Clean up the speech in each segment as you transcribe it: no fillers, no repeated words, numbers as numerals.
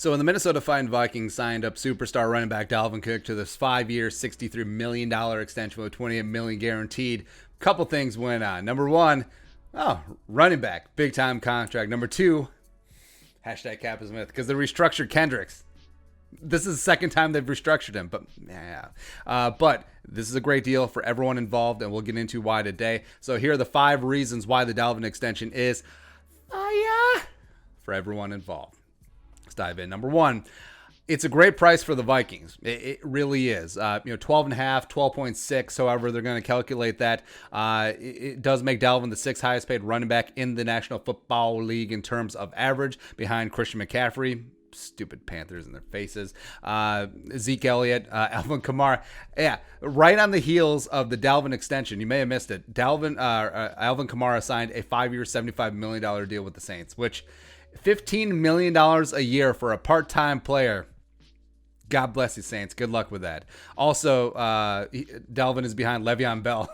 So when the Minnesota Vikings signed up superstar running back Dalvin Cook to this 5-year, $63 million extension with $28 million guaranteed, a couple things went on. Number one, running back, big time contract. Number two, hashtag Cap is myth, because they restructured Kendricks. This is the second time they've restructured him, but but this is a great deal for everyone involved, and we'll get into why today. So here are the 5 reasons why the Dalvin extension is for everyone involved. Let's dive in. Number one, it's a great price for the Vikings. It really is. 12 and a half, 12.6. However, they're going to calculate that. It does make Dalvin the 6th highest paid running back in the National Football League in terms of average, behind Christian McCaffrey. Stupid Panthers in their faces. Zeke Elliott, Alvin Kamara. Yeah, right on the heels of the Dalvin extension. You may have missed it. Alvin Kamara signed a 5-year, $75 million deal with the Saints, which $15 million a year for a part-time player. God bless you, Saints. Good luck with that. Also, Dalvin is behind Le'Veon Bell.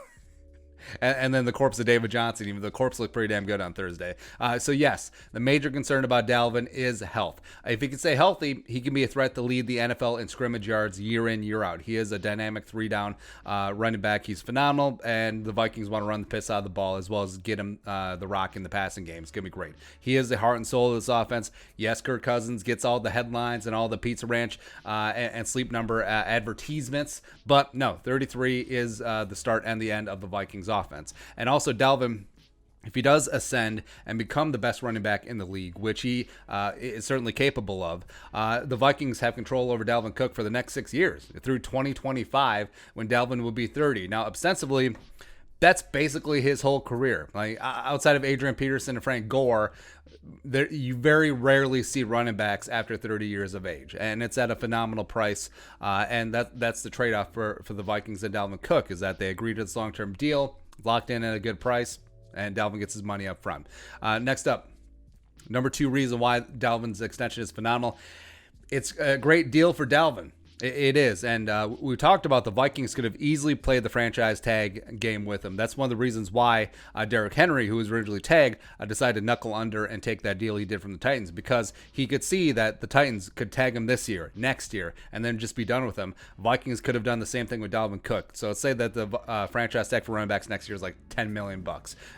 And then the corpse of David Johnson. Even the corpse looked pretty damn good on Thursday. So yes, the major concern about Dalvin is health. If he can stay healthy, he can be a threat to lead the NFL in scrimmage yards year in, year out. He is a dynamic 3-down running back. He's phenomenal, and the Vikings want to run the piss out of the ball as well as get him the rock in the passing game. It's going to be great. He is the heart and soul of this offense. Yes, Kirk Cousins gets all the headlines and all the Pizza Ranch and Sleep Number advertisements, but no, 33 is the start and the end of the Vikings offense. And also Dalvin, if he does ascend and become the best running back in the league, which he is certainly capable of, the Vikings have control over Dalvin Cook for the next 6 years through 2025, when Dalvin will be 30. Now, ostensibly, that's basically his whole career. Like, outside of Adrian Peterson and Frank Gore, you very rarely see running backs after 30 years of age, and it's at a phenomenal price. And that's the trade-off for the Vikings and Dalvin Cook, is that they agreed to this long-term deal, locked in at a good price, and Dalvin gets his money up front. Next up, number 2 reason why Dalvin's extension is phenomenal. It's a great deal for Dalvin. It is, and we talked about the Vikings could have easily played the franchise tag game with him. That's one of the reasons why Derrick Henry, who was originally tagged, decided to knuckle under and take that deal he did from the Titans, because he could see that the Titans could tag him this year, next year, and then just be done with him. Vikings could have done the same thing with Dalvin Cook. So let's say that the franchise tag for running backs next year is like $10 million,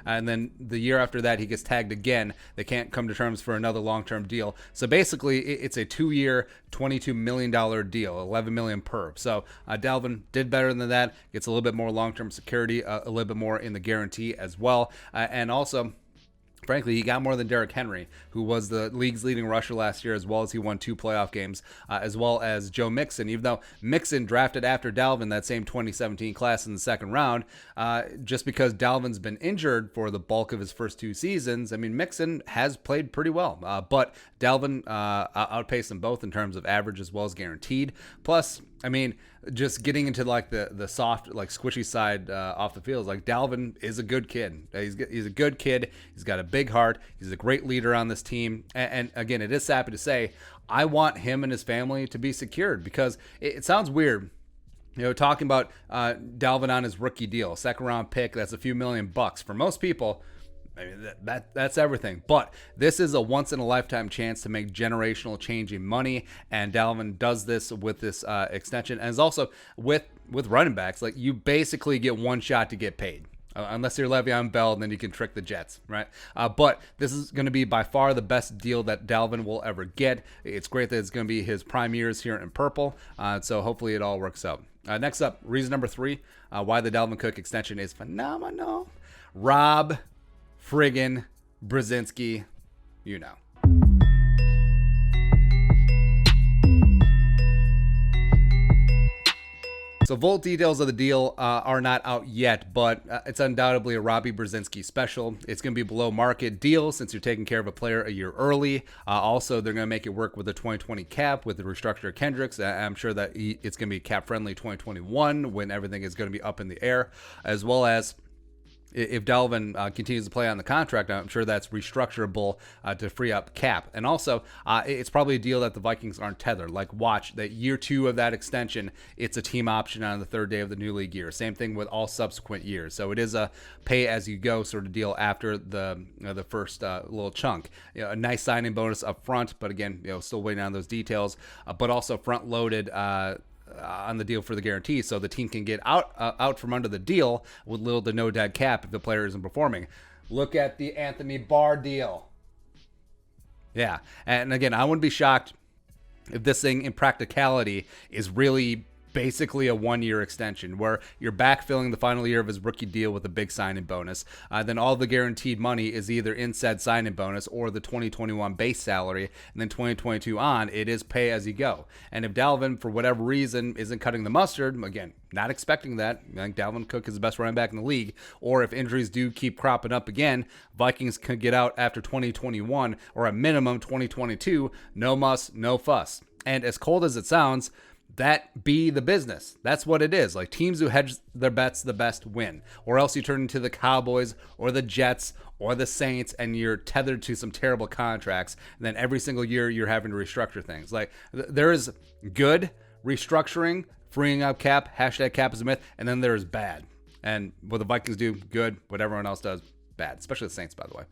and then the year after that he gets tagged again. They can't come to terms for another long-term deal. So basically, it's a 2-year, $22 million deal. $11 million per. So Dalvin did better than that. Gets a little bit more long-term security, a little bit more in the guarantee as well, and also, frankly, he got more than Derrick Henry, who was the league's leading rusher last year, as well as he won 2 playoff games, as well as Joe Mixon. Even though Mixon drafted after Dalvin, that same 2017 class, in the second round, just because Dalvin's been injured for the bulk of his first 2 seasons, I mean, Mixon has played pretty well, but Dalvin outpaced them both in terms of average as well as guaranteed. Plus, I mean, just getting into like the soft, like squishy side off the field, like Dalvin is a good kid. He's a good kid. He's got a big heart. He's a great leader on this team. And again, it is sappy to say, I want him and his family to be secured, because it sounds weird, talking about Dalvin on his rookie deal, 2nd round pick. That's a few $1,000,000 for most people. I mean, that's everything. But this is a once-in-a-lifetime chance to make generational change in money, and Dalvin does this with this extension. And it's also with running backs, like, you basically get one shot to get paid. Unless you're Le'Veon Bell, then you can trick the Jets, right? But this is going to be by far the best deal that Dalvin will ever get. It's great that it's going to be his prime years here in purple, so hopefully it all works out. Next up, reason number 3, why the Dalvin Cook extension is phenomenal. Rob friggin' Brzezinski, you know. So full details of the deal are not out yet, but it's undoubtedly a Robbie Brzezinski special. It's going to be below market deal since you're taking care of a player a year early. Also, they're going to make it work with the 2020 cap with the restructure of Kendricks. I'm sure that it's going to be cap friendly 2021 when everything is going to be up in the air, as well as if Dalvin continues to play on the contract, I'm sure that's restructurable to free up cap. And also, it's probably a deal that the Vikings aren't tethered. Like, watch that year 2 of that extension, it's a team option on the 3rd day of the new league year. Same thing with all subsequent years. So it is a pay-as-you-go sort of deal after the first little chunk. A nice signing bonus up front, but again, still waiting on those details. But also front-loaded on the deal for the guarantee, so the team can get out from under the deal with little to no dead cap if the player isn't performing. Look at the Anthony Barr deal. Yeah, and again, I wouldn't be shocked if this thing in practicality is really basically a 1-year extension where you're backfilling the final year of his rookie deal with a big signing bonus. Then all the guaranteed money is either in said signing bonus or the 2021 base salary, and then 2022 on, it is pay as you go. And if Dalvin, for whatever reason, isn't cutting the mustard, again, not expecting that, I think Dalvin Cook is the best running back in the league, or if injuries do keep cropping up again, Vikings can get out after 2021 or at minimum 2022, no muss, no fuss. And as cold as it sounds, that be the business. That's what it is. Like, teams who hedge their bets the best win. Or else you turn into the Cowboys or the Jets or the Saints and you're tethered to some terrible contracts. And then every single year you're having to restructure things. Like, there is good restructuring, freeing up cap, hashtag cap is a myth, and then there is bad. And what the Vikings do, good. What everyone else does, bad. Especially the Saints, by the way.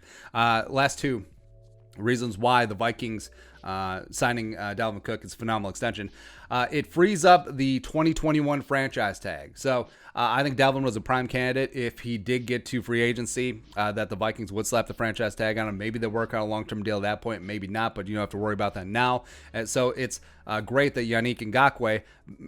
Last two reasons why the Vikings signing Dalvin Cook is a phenomenal extension. It frees up the 2021 franchise tag. So I think Dalvin was a prime candidate if he did get to free agency, that the Vikings would slap the franchise tag on him. Maybe they'll work out a long-term deal at that point, maybe not, but you don't have to worry about that now. And so it's great that Yannick Ngakoue,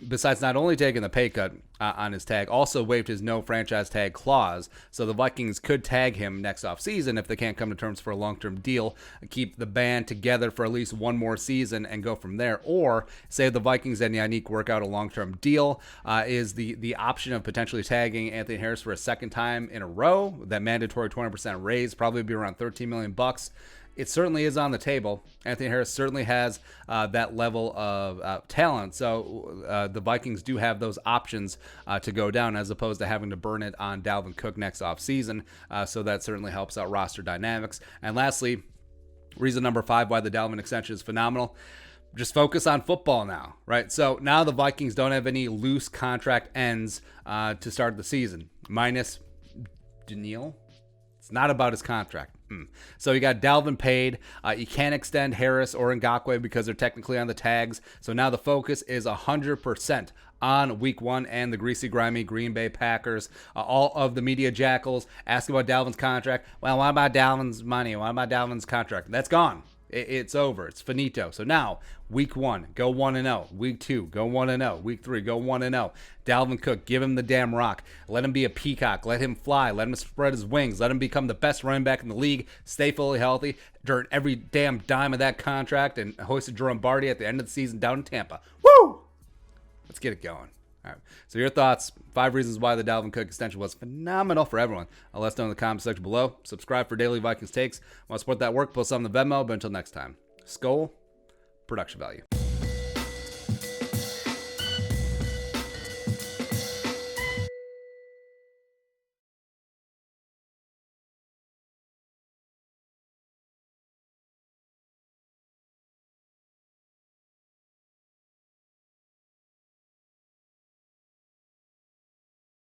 besides not only taking the pay cut on his tag, also waived his no franchise tag clause. So the Vikings could tag him next offseason if they can't come to terms for a long-term deal, keep the band together for at least one more season and go from there. Or say the Vikings and Yannick work out a long-term deal, is the option of potentially tagging Anthony Harris for a second time in a row. That mandatory 20% raise probably be around $13 million. It certainly is on the table. Anthony Harris certainly has that level of talent. So the Vikings do have those options to go down as opposed to having to burn it on Dalvin Cook next offseason. So that certainly helps out roster dynamics. And lastly, reason number 5 why the Dalvin extension is phenomenal. Just focus on football now, right? So now the Vikings don't have any loose contract ends to start the season, minus Daniil. It's not about his contract. So you got Dalvin paid. You can't extend Harris or Ngakoue because they're technically on the tags. So now the focus is 100% on week 1 and the greasy, grimy Green Bay Packers. All of the media jackals asking about Dalvin's contract. Well, what about Dalvin's money? What about Dalvin's contract? That's gone. It's over. It's finito. So now, week 1, go 1-0. Week 2, go 1-0. Week 3, go 1-0. Dalvin Cook, give him the damn rock. Let him be a peacock. Let him fly. Let him spread his wings. Let him become the best running back in the league. Stay fully healthy. Earn every damn dime of that contract and hoist a Jerome Barty at the end of the season down in Tampa. Woo! Let's get it going. All right. So your thoughts, 5 reasons why the Dalvin Cook extension was phenomenal for everyone. Let us know in the comment section below. Subscribe for daily Vikings takes. Want to support that work? Post on the Venmo. But until next time, Skol, production value.